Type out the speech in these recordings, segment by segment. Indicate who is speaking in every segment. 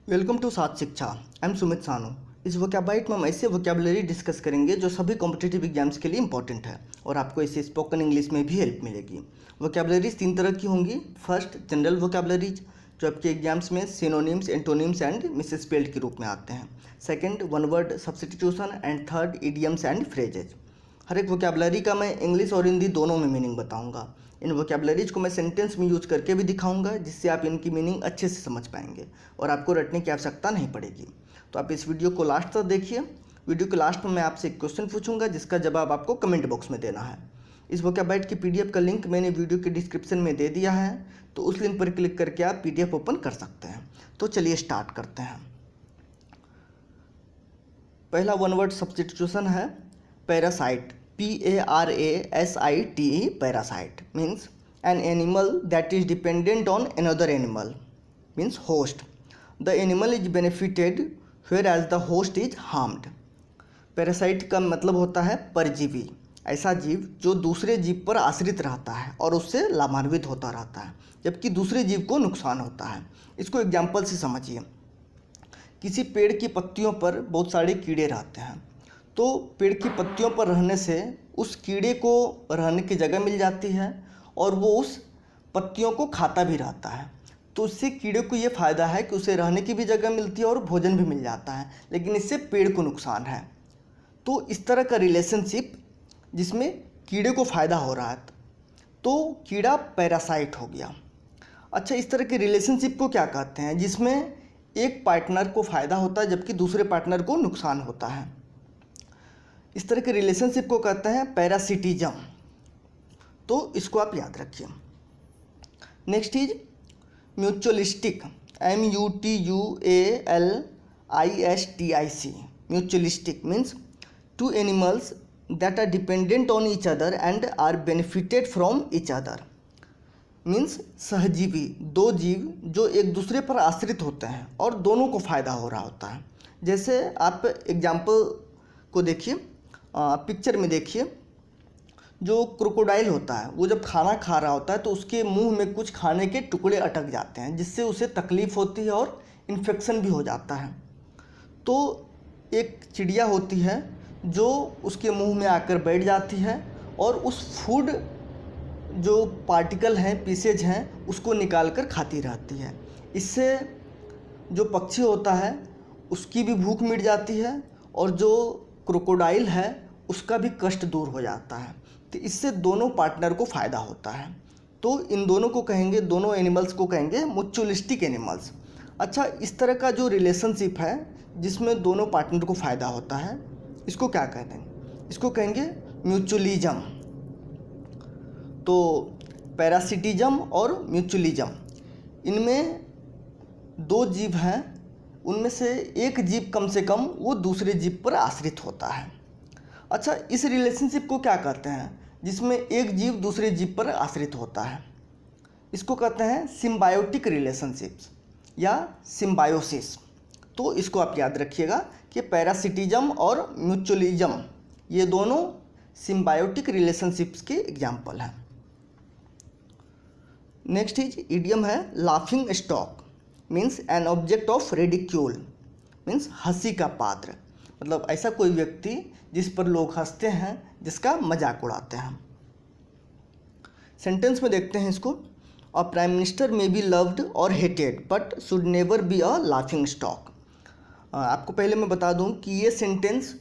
Speaker 1: Welcome to साथ शिक्षा। I am Sumit सानू। इस वोकैबाइट में हम ऐसे वोकैबलरी डिस्कस करेंगे जो सभी कॉम्पिटिटिव एग्जाम्स के लिए इंपॉर्टेंट है और आपको ऐसे स्पोकन इंग्लिश में भी हेल्प मिलेगी। वोकैबलरीज 3 तरह की होंगी। फर्स्ट, जनरल वोकैबलरीज जो आपके एग्जाम्स में सिनोनिम्स, एंटोनिम्स एंड मिसस्पेल्ड के रूप में आते हैं। Second, one word substitution and third, idioms and phrases. हर एक वोकैबलरी का मैं इंग्लिश और हिंदी दोनों में मीनिंग बताऊंगा। इन वोकैबलरीज को मैं सेंटेंस में यूज करके भी दिखाऊंगा जिससे आप इनकी मीनिंग अच्छे से समझ पाएंगे और आपको रटने की आवश्यकता नहीं पड़ेगी। तो आप इस वीडियो को लास्ट तक देखिए। वीडियो के लास्ट में मैं आपसे एक क्वेश्चन पूछूंगा जिसका जवाब आपको कमेंट बॉक्स में देना है। इस वोकैबाइट की पीडीएफ का लिंक मैंने वीडियो के डिस्क्रिप्शन में दे दिया है, तो उस लिंक पर क्लिक करके आप पीडीएफ ओपन कर सकते हैं। तो चलिए स्टार्ट करते हैं। पहला वन वर्ड सब्स्टिट्यूशन है parasite. PARASITE, parasite means an animal that is dependent on another animal, means host. The animal is benefited whereas the host is harmed. Parasite का मतलब होता है परजीवी, ऐसा जीव जो दूसरे जीव पर आश्रित रहता है और उससे लाभान्वित होता रहता है जबकि दूसरे जीव को नुकसान होता है। इसको एग्जाम्पल से समझिए। किसी पेड़ की पत्तियों पर बहुत सारे कीड़े रहते हैं, तो पेड़ की पत्तियों पर रहने से उस कीड़े को रहने की जगह मिल जाती है और वो उस पत्तियों को खाता भी रहता है। तो उससे कीड़े को ये फ़ायदा है कि उसे रहने की भी जगह मिलती है और भोजन भी मिल जाता है, लेकिन इससे पेड़ को नुकसान है। तो इस तरह का रिलेशनशिप जिसमें कीड़े को फ़ायदा हो रहा है, तो कीड़ा पैरासाइट हो गया। अच्छा, इस तरह के रिलेशनशिप को क्या कहते हैं जिसमें एक पार्टनर को फ़ायदा होता है जबकि दूसरे पार्टनर को नुकसान होता है? इस तरह के रिलेशनशिप को कहते हैं पैरासिटिज्म। तो इसको आप याद रखिए। Next is mutualistic. MUTUALISTIC। Mutualistic means two animals that are dependent on each other and are benefited from each other. Means सहजीवी, दो जीव जो एक दूसरे पर आश्रित होते हैं और दोनों को फ़ायदा हो रहा होता है। जैसे आप एग्जाम्पल को देखिए, पिक्चर में देखिए। जो क्रोकोडाइल होता है वो जब खाना खा रहा होता है तो उसके मुंह में कुछ खाने के टुकड़े अटक जाते हैं जिससे उसे तकलीफ़ होती है और इन्फेक्शन भी हो जाता है। तो एक चिड़िया होती है जो उसके मुंह में आकर बैठ जाती है और उस फूड जो पार्टिकल हैं, पीसेज हैं, उसको निकाल कर खाती रहती है। इससे जो पक्षी होता है उसकी भी भूख मिट जाती है और जो क्रोकोडाइल है उसका भी कष्ट दूर हो जाता है। तो इससे दोनों पार्टनर को फ़ायदा होता है। तो इन दोनों को कहेंगे, दोनों एनिमल्स को कहेंगे म्यूचुअलिस्टिक एनिमल्स। अच्छा, इस तरह का जो रिलेशनशिप है जिसमें दोनों पार्टनर को फ़ायदा होता है, इसको क्या कहते हैं? इसको कहेंगे म्यूचुअलिज्म। तो पैरासिटिज्म और म्यूचुअलिज्म, इनमें दो जीव हैं, उनमें से एक जीव कम से कम वो दूसरे जीव पर आश्रित होता है। अच्छा, इस रिलेशनशिप को क्या कहते हैं जिसमें एक जीव दूसरे जीव पर आश्रित होता है? इसको कहते हैं सिम्बायोटिक रिलेशनशिप्स या सिम्बायोसिस। तो इसको आप याद रखिएगा कि पैरासिटिज्म और म्यूचुअलिज्म ये दोनों सिम्बायोटिक रिलेशनशिप्स के एग्जाम्पल हैं। नेक्स्ट इज इडियम है laughing stock. Means an object of ridicule, means हंसी का पात्र। मतलब ऐसा कोई व्यक्ति जिस पर लोग हंसते हैं, जिसका मजाक उड़ाते हैं। सेंटेंस में देखते हैं इसको। A prime minister may be loved और hated but should never be a laughing stock. आपको पहले मैं बता दूं कि ये सेंटेंस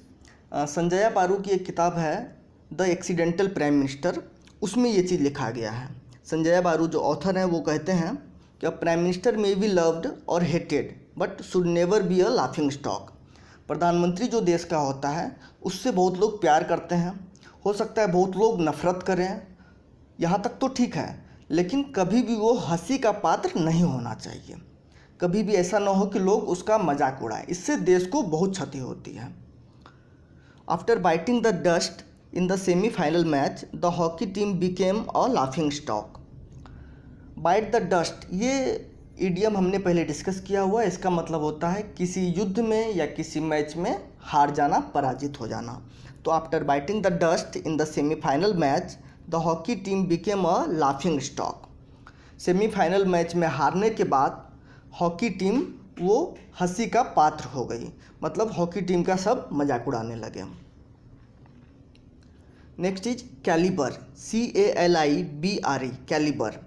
Speaker 1: संजया पारू की एक किताब है द एक्सीडेंटल प्राइम मिनिस्टर, उसमें ये चीज़ लिखा गया है। संजया बारू जो ऑथर हैं वो कहते हैं कि prime minister may be loved और hated but should never be a laughing stock. प्रधानमंत्री जो देश का होता है उससे बहुत लोग प्यार करते हैं, हो सकता है बहुत लोग नफरत करें, यहाँ तक तो ठीक है, लेकिन कभी भी वो हंसी का पात्र नहीं होना चाहिए। कभी भी ऐसा ना हो कि लोग उसका मजाक उड़ाएं, इससे देश को बहुत क्षति होती है। After biting the dust in the semifinal match the hockey team became a laughing stock. Bite the dust, ये इडियम हमने पहले डिस्कस किया हुआ है। इसका मतलब होता है किसी युद्ध में या किसी मैच में हार जाना, पराजित हो जाना। तो after biting the dust in the semifinal match the hockey team became a laughing stock. Semifinal match में हारने के बाद हॉकी टीम वो हंसी का पात्र हो गई, मतलब हॉकी टीम का सब मजाक उड़ाने लगे। Next is calibre, CALIBRE, calibre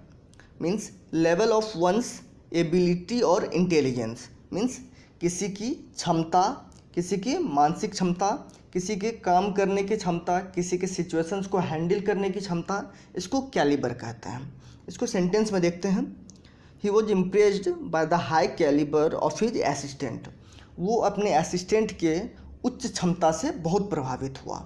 Speaker 1: means level of one's ability और इंटेलिजेंस, मीन्स किसी की क्षमता, किसी की मानसिक क्षमता, किसी के काम करने की क्षमता, किसी के सिचुएशंस को हैंडल करने की क्षमता, इसको कैलिबर कहते हैं। इसको सेंटेंस में देखते हैं। He was impressed by the high calibre of his assistant, वो अपने असिस्टेंट के उच्च क्षमता से बहुत प्रभावित हुआ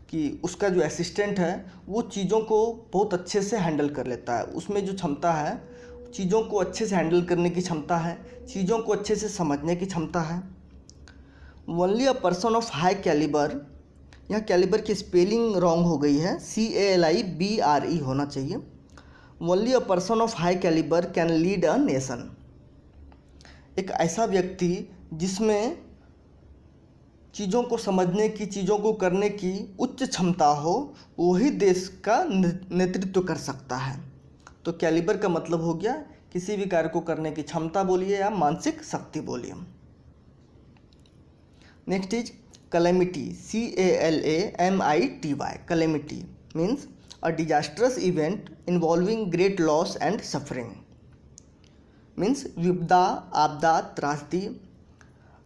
Speaker 1: कि उसका जो असिस्टेंट है वो चीज़ों को बहुत अच्छे से हैंडल कर लेता है, उसमें जो क्षमता है, चीज़ों को अच्छे से हैंडल करने की क्षमता है, चीज़ों को अच्छे से समझने की क्षमता है। Only a person of high calibre, यहाँ कैलिबर की स्पेलिंग रॉन्ग हो गई है, CALIBRE होना चाहिए। Only a person of high calibre can lead a nation, एक ऐसा व्यक्ति जिसमें चीज़ों को समझने की, चीज़ों को करने की उच्च क्षमता हो, वही देश का नेतृत्व कर सकता है। तो कैलिबर का मतलब हो गया किसी भी कार्य को करने की क्षमता बोलिए या मानसिक शक्ति बोलिए। Next is calamity, CALAMITY, calamity means a disastrous event involving great loss and suffering, means विपदा, आपदा, त्रासदी,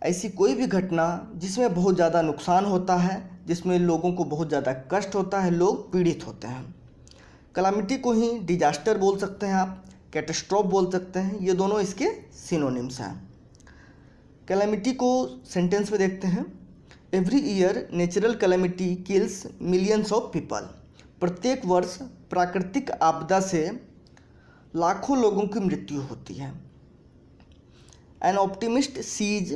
Speaker 1: ऐसी कोई भी घटना जिसमें बहुत ज़्यादा नुकसान होता है, जिसमें लोगों को बहुत ज़्यादा कष्ट होता है, लोग पीड़ित होते हैं। कैलामिटी को ही डिजास्टर बोल सकते हैं आप, कैटास्ट्रॉफ बोल सकते हैं, ये दोनों इसके सिनोनिम्स हैं। कैलामिटी को सेंटेंस में देखते हैं। Every year natural calamity kills millions of people, प्रत्येक वर्ष प्राकृतिक आपदा से लाखों लोगों की मृत्यु होती है। An optimist sees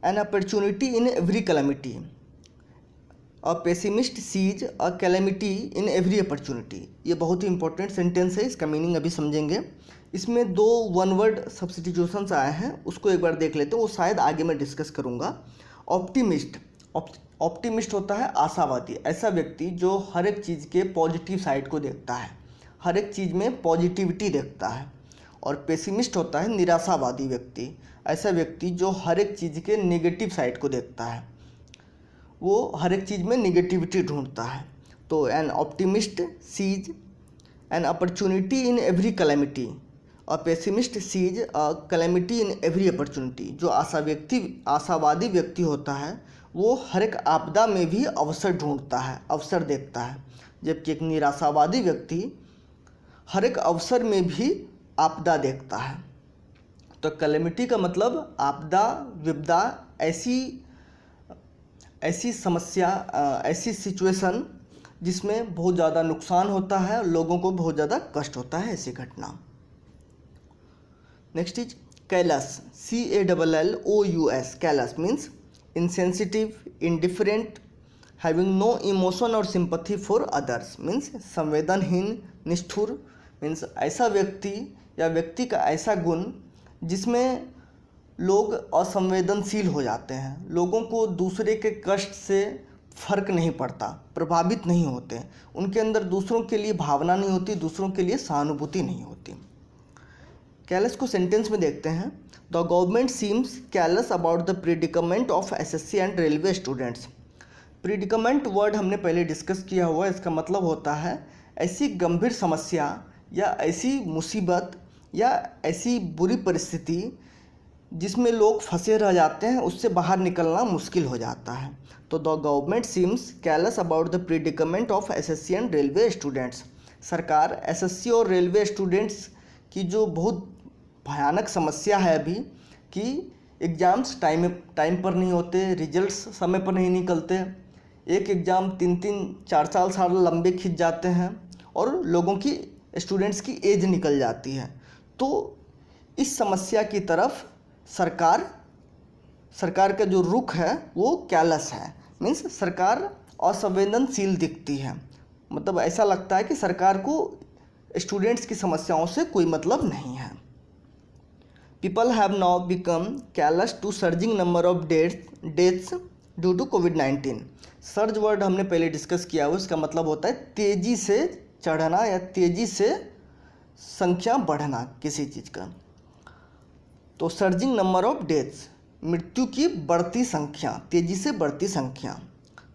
Speaker 1: an opportunity in every calamity, a pessimist sees a calamity in every opportunity. ये बहुत ही इंपॉर्टेंट सेंटेंस है, इसका मीनिंग अभी समझेंगे। इसमें 2 वन वर्ड सब्स्टिट्यूशंस आए हैं, उसको एक बार देख लेते हैं, वो शायद आगे मैं डिस्कस करूँगा। ऑप्टिमिस्ट, ऑप्टिमिस्ट होता है आशावादी, ऐसा व्यक्ति जो हर एक चीज़ के पॉजिटिव साइड को देखता है, हर एक चीज़ में पॉजिटिविटी देखता है। और पेसिमिस्ट होता है निराशावादी व्यक्ति, ऐसा व्यक्ति जो हर एक चीज़ के नेगेटिव साइड को देखता है, वो हर एक चीज़ में नेगेटिविटी ढूंढता है। तो an optimist sees an opportunity in every calamity, a pessimist sees a calamity in every opportunity. जो आशावादी व्यक्ति होता है वो हर एक आपदा में भी अवसर ढूंढता है, अवसर देखता है, जबकि एक निराशावादी व्यक्ति हर एक अवसर में भी आपदा देखता है। तो कैलेमिटी का मतलब आपदा, विपदा, ऐसी समस्या, ऐसी सिचुएशन जिसमें बहुत ज़्यादा नुकसान होता है, लोगों को बहुत ज़्यादा कष्ट होता है, ऐसी घटना। Next is callous, CALLOUS, callous means insensitive, indifferent, having no emotion or sympathy for others, means संवेदनहीन, निष्ठुर, मीन्स ऐसा व्यक्ति या व्यक्ति का ऐसा गुण जिसमें लोग असंवेदनशील हो जाते हैं, लोगों को दूसरे के कष्ट से फर्क नहीं पड़ता, प्रभावित नहीं होते, उनके अंदर दूसरों के लिए भावना नहीं होती, दूसरों के लिए सहानुभूति नहीं होती। कैलस को सेंटेंस में देखते हैं। The government seems callous about the predicament of SSC and railway students. Predicament word हमने पहले डिस्कस किया हुआ है, इसका मतलब होता है ऐसी गंभीर समस्या या ऐसी मुसीबत या ऐसी बुरी परिस्थिति जिसमें लोग फंसे रह जाते हैं, उससे बाहर निकलना मुश्किल हो जाता है। तो the government seems callous about the predicament of SSC and railway students. सरकार SSC और रेलवे स्टूडेंट्स की जो बहुत भयानक समस्या है अभी कि एग्ज़ाम्स टाइम पर नहीं होते, रिजल्ट्स समय पर नहीं निकलते, एक एग्ज़ाम 3-3, 4-4 साल लंबे खिंच जाते हैं और लोगों की, स्टूडेंट्स की एज निकल जाती है। तो इस समस्या की तरफ सरकार का जो रुख है वो कैलस है, मीन्स सरकार असंवेदनशील दिखती है, मतलब ऐसा लगता है कि सरकार को स्टूडेंट्स की समस्याओं से कोई मतलब नहीं है। People have now become callous to surging number of deaths due to कोविड-19। सर्ज वर्ड हमने पहले डिस्कस किया हुआ, इसका मतलब होता है तेज़ी से चढ़ना या तेज़ी से संख्या बढ़ना किसी चीज़ का। तो सर्जिंग नंबर ऑफ डेथ्स, मृत्यु की बढ़ती संख्या, तेजी से बढ़ती संख्या।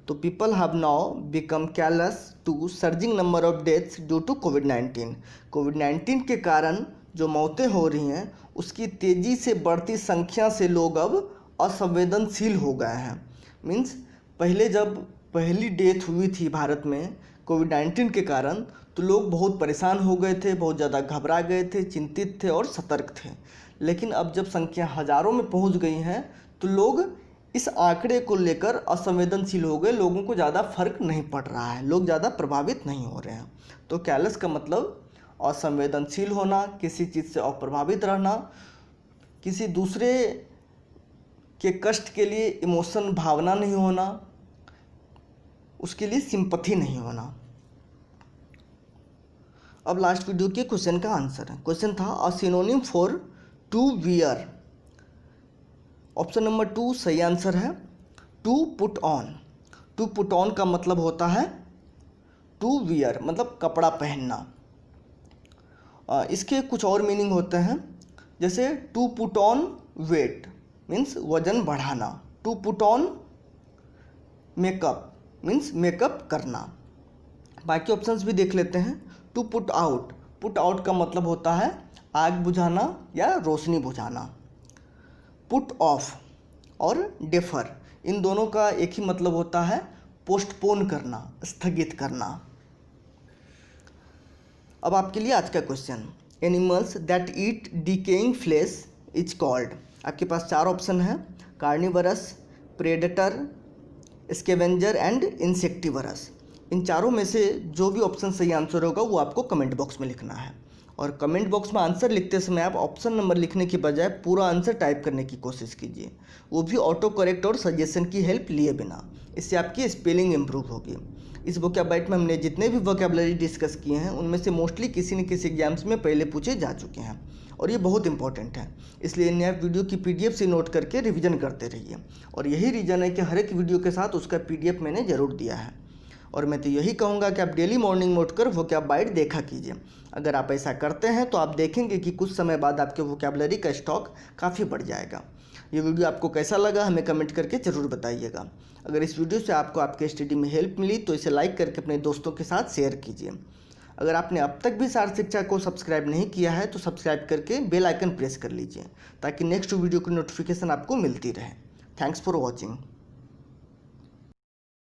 Speaker 1: तो people have now become callous to surging number of deaths due to कोविड-19। कोविड-19 के कारण जो मौतें हो रही हैं उसकी तेज़ी से बढ़ती संख्या से लोग अब असंवेदनशील हो गए हैं। मीन्स पहले जब पहली डेथ हुई थी भारत में कोविड-19 के कारण तो लोग बहुत परेशान हो गए थे, बहुत ज़्यादा घबरा गए थे, चिंतित थे और सतर्क थे। लेकिन अब जब संख्या हज़ारों में पहुंच गई हैं तो लोग इस आंकड़े को लेकर असंवेदनशील हो गए, लोगों को ज़्यादा फर्क नहीं पड़ रहा है, लोग ज़्यादा प्रभावित नहीं हो रहे हैं। तो कैलस का मतलब असंवेदनशील होना, किसी चीज़ से अप्रभावित रहना, किसी दूसरे के कष्ट के लिए इमोशन भावना नहीं होना, उसके लिए सिंपैथी नहीं होना। अब लास्ट वीडियो के क्वेश्चन का आंसर है। क्वेश्चन था a synonym for to wear. Option number 2 सही आंसर है to put on. To put on का मतलब होता है टू वियर, मतलब कपड़ा पहनना। इसके कुछ और मीनिंग होते हैं, जैसे to put on weight means वजन बढ़ाना, to put on makeup means makeup करना। बाकी ऑप्शंस भी देख लेते हैं। To put out, put out का मतलब होता है आग बुझाना या रोशनी बुझाना। पुट ऑफ और डेफर, इन दोनों का एक ही मतलब होता है पोस्टपोन करना, स्थगित करना। अब आपके लिए आज का question, animals that eat decaying flesh is called. आपके पास 4 ऑप्शन है, carnivorous, predator, scavenger and insectivorous. इन चारों में से जो भी ऑप्शन सही आंसर होगा वो आपको कमेंट बॉक्स में लिखना है। और कमेंट बॉक्स में आंसर लिखते समय आप ऑप्शन नंबर लिखने की बजाय पूरा आंसर टाइप करने की कोशिश कीजिए, वो भी ऑटो करेक्ट और सजेशन की हेल्प लिए बिना। इससे आपकी स्पेलिंग इम्प्रूव होगी। इस वोकैबुलरी में हमने जितने भी वोकैबुलरी डिस्कस किए हैं उनमें से मोस्टली किसी न किसी एग्जाम्स में पहले पूछे जा चुके हैं और ये बहुत इंपॉर्टेंट है। इसलिए इन्हें आप वीडियो की PDF से नोट करके रिवीजन करते रहिए। और यही रीज़न है कि हर एक वीडियो के साथ उसका PDF मैंने ज़रूर दिया है। और मैं तो यही कहूँगा कि आप डेली मॉर्निंग नोट कर वोकैबुलरी देखा कीजिए। अगर आप ऐसा करते हैं तो आप देखेंगे कि कुछ समय बाद आपके वोकैबुलरी का स्टॉक काफ़ी बढ़ जाएगा। ये वीडियो आपको कैसा लगा हमें कमेंट करके ज़रूर बताइएगा। अगर इस वीडियो से आपको आपके स्टडी में हेल्प मिली तो इसे लाइक करके अपने दोस्तों के साथ शेयर कीजिए। अगर आपने अब तक भी सार शिक्षा को सब्सक्राइब नहीं किया है तो सब्सक्राइब करके बेल आइकन प्रेस कर लीजिए ताकि नेक्स्ट वीडियो की नोटिफिकेशन आपको मिलती रहे। Thanks for watching.